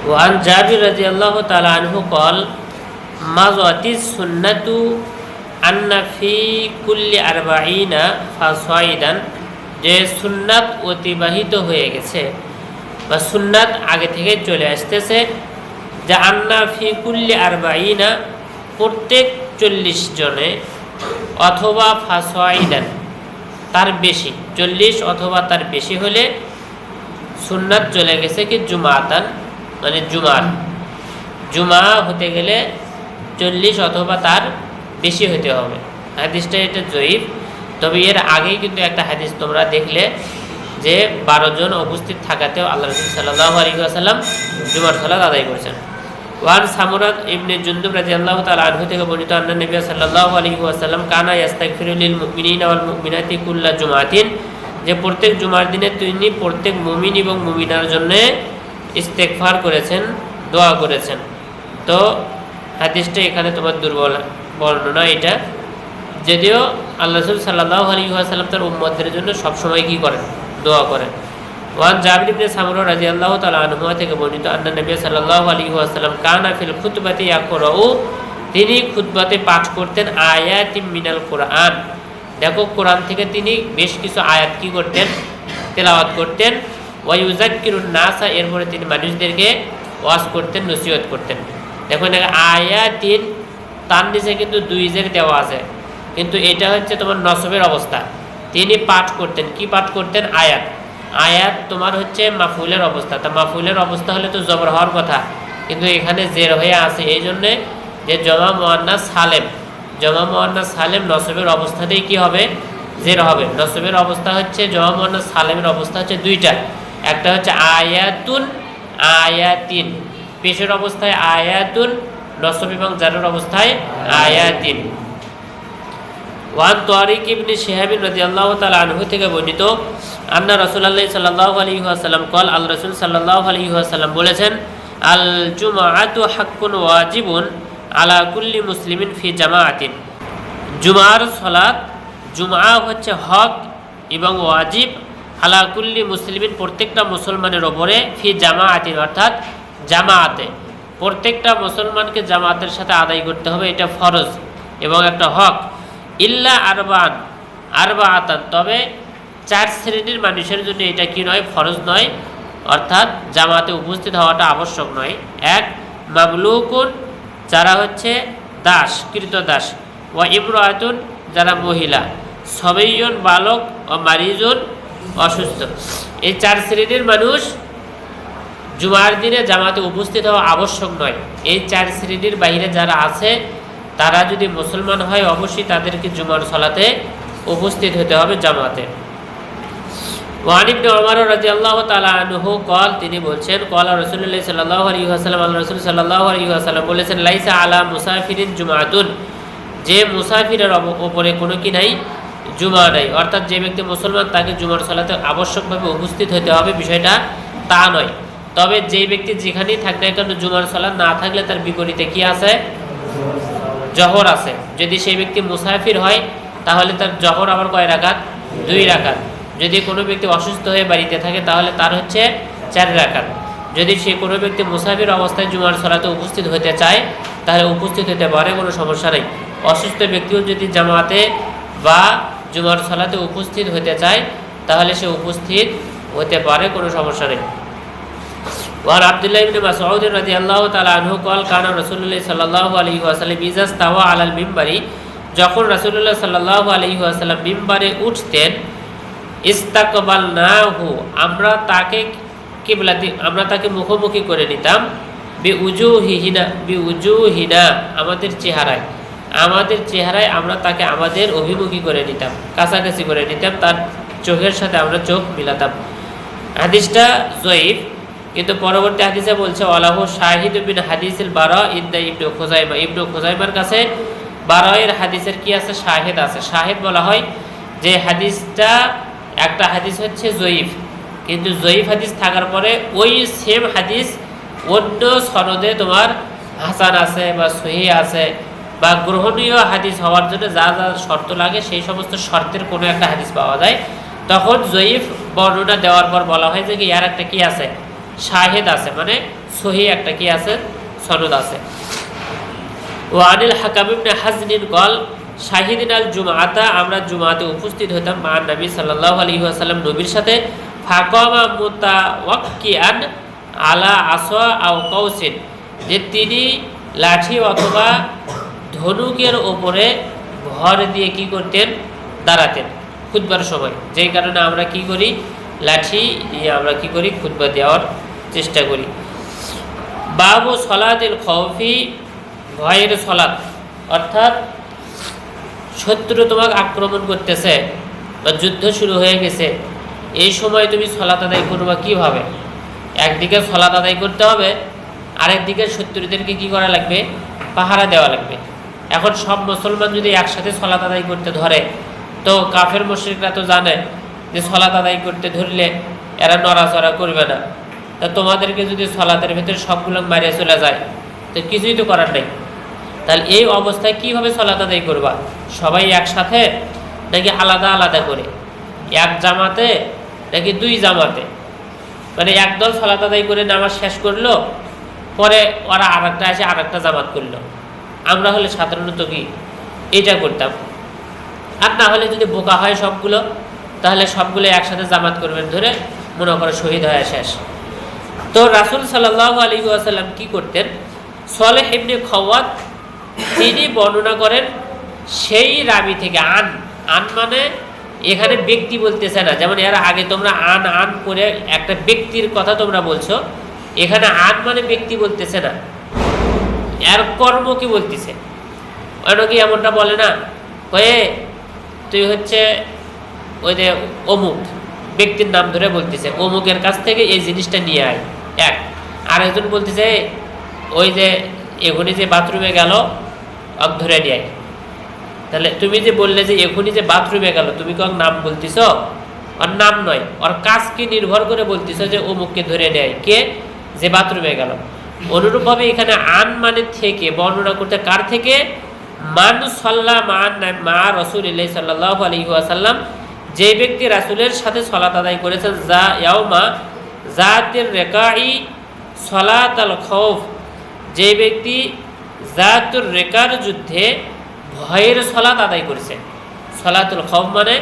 One জাবির রাদিয়াল্লাহু তাআলা আনহু قال মাযাতিস সুন্নাতু আন্না ফি কুল্লি 40 ফাসাইদান, যে সুন্নাত অতিবাহিত হয়ে গেছে বা সুন্নাত আগে থেকে চলে আসতেছে, যে আন্না ফি কুল্লি 40 প্রত্যেক 40 জনে অথবা ফাসাইদান তার বেশি, 40 অথবা তার বেশি হলে সুন্নাত চলে গেছে কি জুমাতান, মানে জুমা হতে গেলে 40 অথবা তার বেশি হতে হবে। হাদিসটা এটা জয়ীফ, তবে এর আগেই কিন্তু একটা হাদিস তোমরা দেখলে যে 12 জন উপস্থিত থাকাতেও আল্লাহ রাসূল সাল্লাল্লাহু আলাইহি ওয়াসাল্লাম জুমার সালাত আদায় করেছেন। ওয়ান সামুরাত ইবনে জুনদুব রাদিয়াল্লাহু তাআলা আনহু থেকে বর্ণিত আন্না নবী সাল্লাল্লাহু আলাইহি ওয়াসাল্লাম কানা ইস্তাগফিরু লিল মুমিনিনা ওয়াল মুমিনাতি কুল্লা জুমাতিন, যে প্রত্যেক জুমার দিনে তিনি প্রত্যেক মুমিন এবং মুমিনার জন্য ইস্তেগফার করেছেন, দোয়া করেছেন। তো হাদিসটা এখানে তোমার দুর্বল বর্ণনা এটা, যদিও আল্লাহ রাসূল সাল্লাল্লাহু আলাইহি ওয়াসাল্লাম তার উম্মতদের জন্য সবসময় কি করেন, দোয়া করেন। ওয়ান জাবির ইবনে সামুরা রাদিয়াল্লাহু তাআলা আনহু থেকে বর্ণিত আন্না নবী সাল্লাল্লাহু আলাইহি ওয়াসাল্লাম কানা ফিল খুতবাতি ইয়াকরাউ, তিনি খুতবাতে পাঠ করতেন আয়াতিম মিনাল কোরআন। দেখো কোরআন থেকে তিনি বেশ কিছু আয়াত কি করতেন, তেলাওয়াত করতেন। ওয়া ইউযাক্কিরুন নাসা, এরপরে তিনি মানুষদেরকে ওয়াজ করতেন, নসিহত করতেন। দেখো না আয়াতিন, তার নিচে কিন্তু 2 জের দেওয়া আছে, কিন্তু এটা হচ্ছে তোমার নসবের অবস্থা। তিনি পাঠ করতেন, কি পাঠ করতেন, আয়াত। আয়াত তোমার হচ্ছে মাফউলের অবস্থা, তা মাফউলের অবস্থা হলে তো জবর হওয়ার কথা, কিন্তু এখানে জের হয়ে আছে, এই জন্যে যে জমা মুয়ান্নাস সালেম নসবের অবস্থাতেই কি হবে, জের হবে। নসবের অবস্থা হচ্ছে জমা মুয়ান্নাস সালেমের অবস্থা হচ্ছে 2টা, একটা হচ্ছে আয়াতুন, আয়াতিন। পেশের অবস্থায় আয়াতুন, নসব এবং জারের অবস্থায় আয়াতিন। ওয়ান তারিক ইবনে শিহাব রাদিয়াল্লাহু তাআলা আনহু থেকে বর্ণিত আন্না রাসূলুল্লাহ সাল্লাল্লাহু আলাইহি ওয়াসাল্লাম قال, আল্লাহ রাসূল সাল্লাল্লাহু আলাইহি ওয়াসাল্লাম বলেছেন, আল জুমআতু হাক্কুন ওয়াজিবুন আলা কুল্লি মুসলিমিন ফি জামাআতিন, জুমার সালাত, জুমআ হচ্ছে হক এবং ওয়াজিব, আলা কুল্লি মুসলিমিন প্রত্যেকটা মুসলমানের ওপরে, ফি জামাআতিন অর্থাৎ জামাআতে, প্রত্যেকটা মুসলমানকে জামাতের সাথে আদায় করতে হবে, এটা ফরজ এবং একটা হক। ইল্লা আরবাআতান, তবে 4 শ্রেণীর মানুষের জন্য এটা কি নয়, ফরজ নয়, অর্থাৎ জামাতে উপস্থিত হওয়াটা আবশ্যক নয়। 1 মামলুকুন, যারা হচ্ছে দাস, কৃতদাস। ওয়া ইমরাতুন, যারা মহিলা। সবিয়ুন, বালক। ও মারিজুন, অসুস্থ। এই 4 শ্রেণীর মানুষ জুমার দিনে জামাতে উপস্থিত হওয়া আবশ্যক নয়। এই 4 শ্রেণীর বাইরে যারা আছে তারা যদি মুসলমান হয় অবশ্যই তাদেরকে জুমার সালাতে উপস্থিত হতে হবে জামাতে। ওয়ান ইবনে ওমর রাদিয়াল্লাহু তাআলা আনহু قال, তিনি বলছেন, قال রাসূলুল্লাহ সাল্লাল্লাহু আলাইহি ওয়াসাল্লাম, আল্লাহ রাসূল সাল্লাল্লাহু আলাইহি ওয়াসাল্লাম বলেছেন, লাইসা আলা মুসাফিরিন জুমাতুন, যে মুসাফিরের উপরে কোনো কি নাই, জুমা নাই। অর্থাৎ যে ব্যক্তি মুসলমান তাকে জুমার সালাতে আবশ্যকভাবে উপস্থিত হতে হবে বিষয়টা তা নয়। তবে যে ব্যক্তি যেখানেই থাকবে না কেন জুমার সালাত না থাকলে তার বিপরীতে কি আছে, জহর আছে। যদি সেই ব্যক্তি মুসাফির হয় তাহলে তার জহর আবার কয় রাকাত, 2 রাকাত। যদি কোনো ব্যক্তি অসুস্থ হয়ে বাড়িতে থাকে তাহলে তার হচ্ছে 4 রাকাত। যদি সে কোনো ব্যক্তি মুসাফির অবস্থায় জুমার সালাতে উপস্থিত হতে চায় তাহলে উপস্থিত হতে পারে, কোনো সমস্যা নেই। অসুস্থ ব্যক্তিও যদি জামাতে বা জুমার সালাতে উপস্থিত হতে চায় তাহলে সে উপস্থিত হতে পারে, কোনো সমস্যা নেই। ওয়ান আব্দুল্লাহ ইবনে মাসউদ রাদিয়াল্লাহু তাআলা আনহু قال, কানা রাসূলুল্লাহ সাল্লাল্লাহু আলাইহি ওয়াসাল্লাম ইযা ইসতাওয়া আলাল মিম্বারি, যখন রাসূলুল্লাহ সাল্লাল্লাহু আলাইহি ওয়াসাল্লাম মিম্বারে উঠতেন, ইস্তাকবালনাহু, আমরা তাকে মুখোমুখি করে নিতাম, বিউজুহিনা, আমাদের চেহারায় আমরা তাকে আমাদের অভিমুখী করে নিতাম, কাছাকাছি করে নিতাম, তার চোখের সাথে আমরা চোখ মিলাতাম। হাদিসটা জয়ীফ, কিন্তু পরবর্তী হাদিসে বলছে ওয়ালাহু শাহিদ বিন হাদিসিল বারা ইনদা ইবনে খুজাইমা, ইবনে খুজাইমার কাছে বারায়ের হাদিসের কি আছে, শাহিদ আছে। শাহিদ বলা হয় যে হাদিসটা, একটা হাদিস হচ্ছে জয়ীফ, কিন্তু জয়ীফ হাদিস থাকার পরে ওই সেম হাদিস অন্য সনদে তোমার হাসান আছে বা সহিহ আছে, বা গ্রহণীয় হাদিস হওয়ার জন্য যা যা শর্ত লাগে সেই সমস্ত শর্তের কোনো একটা হাদিস পাওয়া যায়, তখন জয়ীফ বর্ণনা দেওয়ার পর বলা হয় যে ইয়ার একটা কি আছে, শাহিদ আছে, মানে সহি একটা কি আছে, সনদ আছে। ওয়ানিল হাকাম ইবনে হাজনিন কল শাহিদিন আল জুমাআতা, আমরা জুমাতে উপস্থিত হতাম মা নবী সাল্লাল্লাহু আলাইহি ওয়াসাল্লাম, নবীর সাথে। ফাকামা মুতাওয়াক্কিআন আলা আসওয়া আও কাউসিন, যে তিনি লাঠি অথবা ধনুকের ওপরে ভর দিয়ে কি করতেন, দাঁড়াতেন খুতবার সময়। যেই কারণে আমরা কি করি, লাঠি দিয়ে আমরা কি করি, খুতবা দেওয়ার চেষ্টা করি। বাবু সলাতিল খৌফি, ভয়ের সলাত, অর্থাৎ শত্রু তোমাকে আক্রমণ করতেছে বা যুদ্ধ শুরু হয়ে গেছে, এই সময় তুমি সলাত আদায় করবা কীভাবে? একদিকে সলাত আদায় করতে হবে, আরেকদিকে শত্রুদেরকে কি করা লাগবে, পাহারা দেওয়া লাগবে। এখন সব মুসলমান যদি একসাথে সলাত আদায় করতে ধরে, তো কাফের মুশরিকরা তো জানে যে সলাত আদায় করতে ধরলে এরা নড়াচড়া করবে না। তা তোমাদেরকে যদি সলাতের ভেতরে সবগুলো মারিয়ে চলে যায়, তো কিছুই তো করার নেই। তাহলে এই অবস্থায় কীভাবে সলাত আদায় করবা? সবাই একসাথে নাকি আলাদা আলাদা করে, এক জামাতে নাকি দুই জামাতে? মানে একদল সলাত আদায় করে নামাজ শেষ করলো, পরে ওরা আরেকটা এসে আরেকটা জামাত করলো। আমরা হলে সাধারণত কি এটা করতাম। আর না হলে যদি বোকা হয় সবগুলো, তাহলে সবগুলো একসাথে জামাত করবেন, ধরে মনে করে শহীদ হয়ে শেষ। তো রাসূল সাল্লাল্লাহু আলাইহি ওয়াসাল্লাম কি করতেন? সালেহ ইবনে খাওয়াত তিনি বর্ণনা করেন সেই রাবি থেকে। আন মানে এখানে ব্যক্তি বলতেছে না, যেমন এর আগে তোমরা আন করে একটা ব্যক্তির কথা তোমরা বলছো, এখানে আন মানে ব্যক্তি বলতেছে না, এর কর্মকে বলতেছে। অনেকে এমনটা বলে না, হয়ে তুই হচ্ছে ওই যে অমুক ব্যক্তির নাম ধরে বলতেছে, অমুকের কাছ থেকে এই জিনিসটা নিয়ে আয়। এক আরেকজন বলতেছে ওই যে এখনই যে বাথরুমে গেল অক ধরে নিয়ে আয়। তাহলে তুমি যে বললে যে এখনই যে বাথরুমে গেল, তুমি কি ওর নাম বলতেছ? ওর নাম নয়, ওর কাজকে নির্ভর করে বলতেছ যে অমুককে ধরে নেয়, কে? যে বাথরুমে গেল। অনুরূপভাবে এখানে আন মানে থেকে বর্ণনা করতে, কার থেকে? মান সাল্লা মা রাসূলিল্লাহ সাল্লাল্লাহু আলাইহি ওয়াসাল্লাম, যে ব্যক্তি রাসূলের সাথে সালাত আদায় করেছেন, যা ইয়াউমা জাতির রিকাই সালাতাল খাউফ, যে ব্যক্তি জাতুর রিকার যুদ্ধে ভয়ের সালাত আদায় করেছে। সালাতুল খাউফ মানে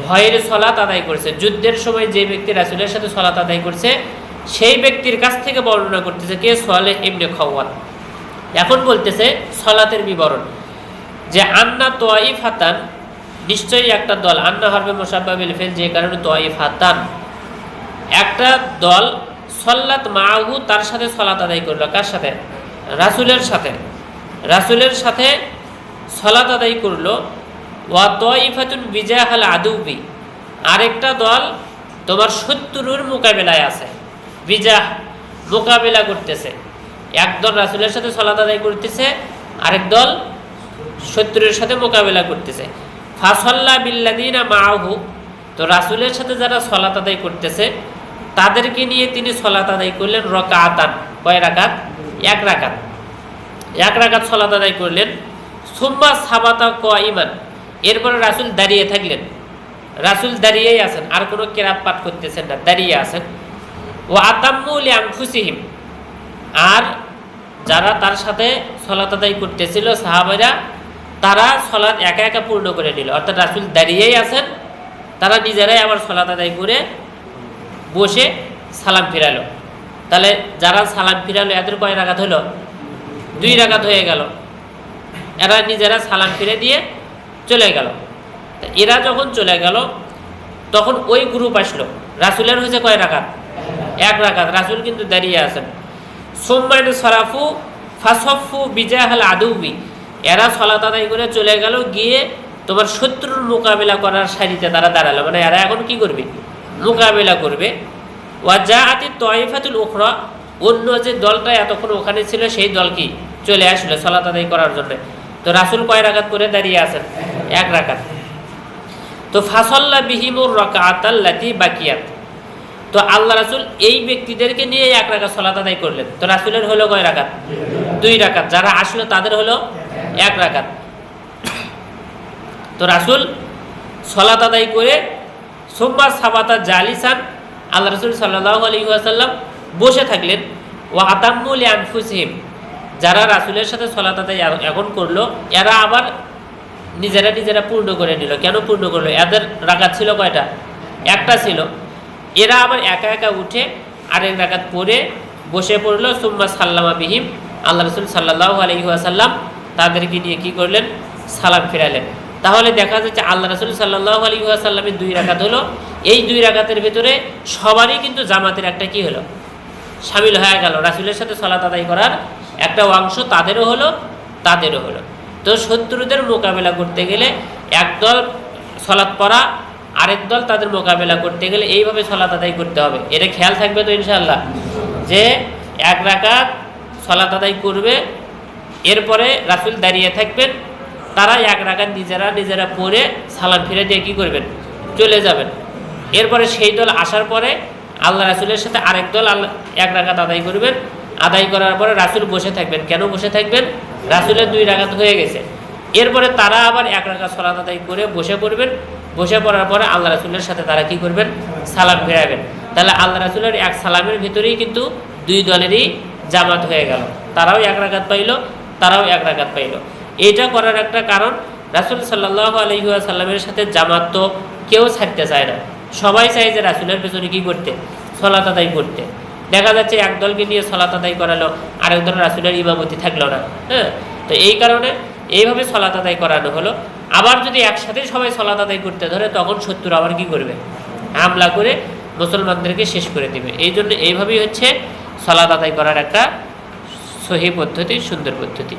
ভয়ের সালাত আদায় করেছে। যুদ্ধের সময় যে ব্যক্তি রাসূলের সাথে সালাত আদায় করছে, সেই ব্যক্তির কাছ থেকে বর্ণনা করতেছে কে? সালেহ ইবনে খাওয়াত। এখন বলতেছে সালাতের বিবরণ, যে আন্না তাইফাতান, নিশ্চয়ই একটা দল, আন্না হরফে মুসাব্বাহ বিল ফিল, যে কারণে তাইফাতান একটা দল, সাল্লাত মাহু তার সাথে সালাত আদায় করলো। কার সাথে? রাসূলের সাথে। রাসূলের সাথে সালাত আদায় করলো। ওয়া তাইফাতুন বিজাহাল আদুবি, আরেকটা দল তোমার শত্রুর মোকাবেলায় আছে। বিজাহ মোকাবেলা করতেছে, একদল রাসূলের সাথে সালাত আদায় করতেছে, আরেক দল শত্রুর সাথে মোকাবেলা করতেছে। ফাসাল্লা বিল্লাযিনা মাআহু, তো রাসূলের সাথে যারা সালাত আদায় করতেছে তাদেরকে নিয়ে তিনি সালাত আদায় করলেন রাকাতান। কয় রাকাত? এক রাকাত। এক রাকাত সালাত আদায় করলেন। সুম্মা সাবাতা কাইমান, এরপরে রাসূল দাঁড়িয়ে থাকলেন। রাসূল দাঁড়িয়েই আছেন, আর কোনো কিরাত পাঠ করতেছেন না, দাঁড়িয়ে আছেন। ওয়া আতাম্মু লিআনফুসিহিম, আর যারা তার সাথে সালাত আদায় করতেছিল সাহাবারা, তারা সালাত একা একা পূর্ণ করে নিল। অর্থাৎ রাসূল দাঁড়িয়েই আছেন, তারা নিজেরাই আবার সালাত আদায় করে বসে সালাম ফিরালো। তাহলে যারা সালাম ফিরালো এদের কয় রাকাত হলো? 2 রাকাত হয়ে গেল। এরা নিজেরা সালাম ফিরে দিয়ে চলে গেল। এরা যখন চলে গেল তখন ওই গ্রুপ আসলো, রাসূলের হয়েছে কয় রাকাত? 1 রাকাত। রাসূল কিন্তু দাঁড়িয়ে আছেন। সুম্মাইন সরাফু ফাসফু বিজাহাল আদুবি, এরা সালাত আদায় করে চলে গেল, গিয়ে তোমার শত্রুর মোকাবেলা করার সারিতে তারা দাঁড়ালো। মানে এরা এখন কি করবে? মোকাবেলা করবে। ওয়া জাআতি তাইফাতুল উখরা, অন্য যে দলটা এতক্ষণ ওখানে ছিল সেই দল কি চলে আসলো সালাত আদায় করার জন্য। তো রাসূল কয় রাকাত করে দাঁড়িয়ে আছেন? 1 রাকাত। তো ফাসাল্লা বিহিমুর রাকাতাল্লাতি বাকিয়াত, তো আল্লাহ রাসূল এই ব্যক্তিদেরকে নিয়ে 1 রাকাত সালাত আদায় করলেন। তো রাসূলের হলো কয় রাকাত? 2 রাকাত। যারা আসলো তাদের হলো 1 রাকাত। তো রাসূল সালাত আদায় করে সুম্মা সাবাতা জালিসান, আল্লাহ রাসূল সাল্লাল্লাহু আলাইহি ওয়াসাল্লাম বসে থাকলেন। ওয়া আতাম্মু লিআনফুসিহিম, যারা রাসূলের সাথে সালাত আদায় এখন করলো, এরা আবার নিজেরা পূর্ণ করে নিল। কেন পূর্ণ করলো? এদের রাকাত ছিল কয়টা? একটা ছিল। এরা আবার একা একা উঠে আরেক রাকাত পড়ে বসে পড়লো। সুম্মা সাল্লামা বিহিম, আল্লাহ রাসূল সাল্লাল্লাহু আলাইহি ওয়াসাল্লাম তাদেরকে নিয়ে কি করলেন? সালাম ফিরালেন। তাহলে দেখা যাচ্ছে আল্লাহ রাসূল সাল্লাল্লাহু আলাইহি ওয়াসাল্লামের 2 রাকাত হলো। এই 2 রাকাতের ভিতরে সবারই কিন্তু জামাতের একটা কি হলো? শামিল হয়ে গেল। রাসূলের সাথে সালাত আদায় করার একটা অংশ তাদেরও হলো। তো শত্রুদের মোকাবেলা করতে গেলে একদল সালাত পড়া, আরেক দল তাদের মোকাবেলা করতে গেলে এইভাবে সালাত আদায় করতে হবে। এটা খেয়াল থাকবে তো ইনশাআল্লাহ, যে 1 রাকাত সালাত আদায় করবে, এরপরে রাসূল দাঁড়িয়ে থাকবেন, তারা 1 রাকাত নিজেরা পড়ে সালাম ফিরে দিয়ে কি করবেন? চলে যাবেন। এরপরে সেই দল আসার পরে আল্লাহ রাসূলের সাথে আরেক দল 1 রাকাত আদায় করবেন। আদায় করার পরে রাসূল বসে থাকবেন। কেন বসে থাকবেন? রাসূলের 2 রাকাত হয়ে গেছে। এরপরে তারা আবার 1 রাকাত সালাত আদায় করে বসে পড়বেন। বসে পড়ার পরে আল্লাহ রাসূলের সাথে তারা কি করবেন? সালাম ফিরাবেন। তাহলে আল্লাহ রাসূলের এক সালামের ভিতরেই কিন্তু 2 দলেরই জামাত হয়ে গেল। তারাও 1 রাকাত পাইল, তারাও 1 রাকাত পাইল। এটা করার একটা কারণ, রাসূল সাল্লাল্লাহু আলাইহি ওয়াসাল্লামের সাথে জামাত তো কেউ ছাড়তে চায় না। সবাই চায় যে রাসূলের পেছনে কি করতে? সালাত আদায় করতে। দেখা যাচ্ছে এক দলকে নিয়ে সালাত আদায় করালো, আরেক দল রাসূলের ইমামতি থাকলো না। হ্যাঁ, তো এই কারণে এইভাবে সালাত আদায় করানো হলো। আবার যদি একসাথে সবাই সালাত আদায় করতে ধরে, তখন শত্রু আবার কি করবে? হামলা করে মুসলমানদেরকে শেষ করে দিবে। এই জন্য এইভাবেই হচ্ছে সালাত আদায় করার একটা সহি পদ্ধতি, সুন্দর পদ্ধতি।